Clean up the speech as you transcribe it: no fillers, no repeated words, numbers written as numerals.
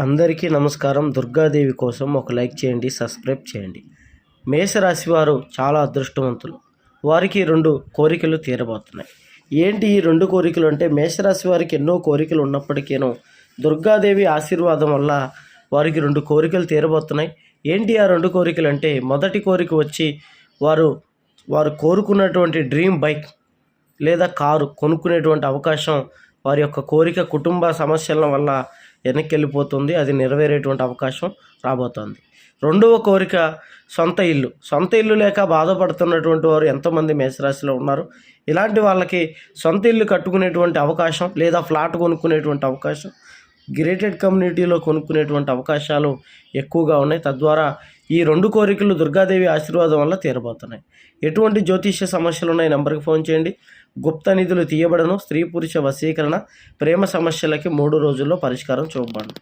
అందరికీ నమస్కారం. దుర్గాదేవి కోసం ఒక లైక్ చేయండి, సబ్స్క్రైబ్ చేయండి. మేషరాశి వారు చాలా అదృష్టవంతులు. వారికి 2 కోరికలు తీరబోతున్నాయి. ఏంటి ఈ 2 కోరికలు అంటే, మేషరాశి వారికి ఎన్నో కోరికలు ఉన్నప్పటికీను దుర్గాదేవి ఆశీర్వాదం వల్ల వారికి 2 కోరికలు తీరబోతున్నాయి. ఏంటి ఆ 2 కోరికలు అంటే, మొదటి కోరిక వచ్చి వారు కోరుకున్నటువంటి డ్రీమ్ బైక్ లేదా కారు కొనుక్కునేటువంటి అవకాశం, వారి యొక్క కోరిక కుటుంబ సమస్యల వల్ల వెనక్కి వెళ్ళిపోతుంది. అది నెరవేరేటువంటి అవకాశం రాబోతోంది. రెండవ కోరిక సొంత ఇల్లు లేక బాధపడుతున్నటువంటి వారు ఎంతోమంది మేషరాశిలో ఉన్నారు. ఇలాంటి వాళ్ళకి సొంత ఇల్లు కట్టుకునేటువంటి అవకాశం లేదా ఫ్లాట్ కొనుక్కునేటువంటి అవకాశం, గ్రేటెడ్ కమ్యూనిటీలో కొనుక్కునేటువంటి అవకాశాలు ఎక్కువగా ఉన్నాయి. తద్వారా ఈ 2 కోరికలు దుర్గాదేవి ఆశీర్వాదం వల్ల తీరబోతున్నాయి. ఎటువంటి జ్యోతిష్య సమస్యలు ఉన్నాయి, నెంబర్కి ఫోన్ చేయండి. గుప్త నిధులు తీయబడను. స్త్రీ పురుష వశీకరణ, ప్రేమ సమస్యలకి 3 రోజుల్లో పరిష్కారం చూపబడను.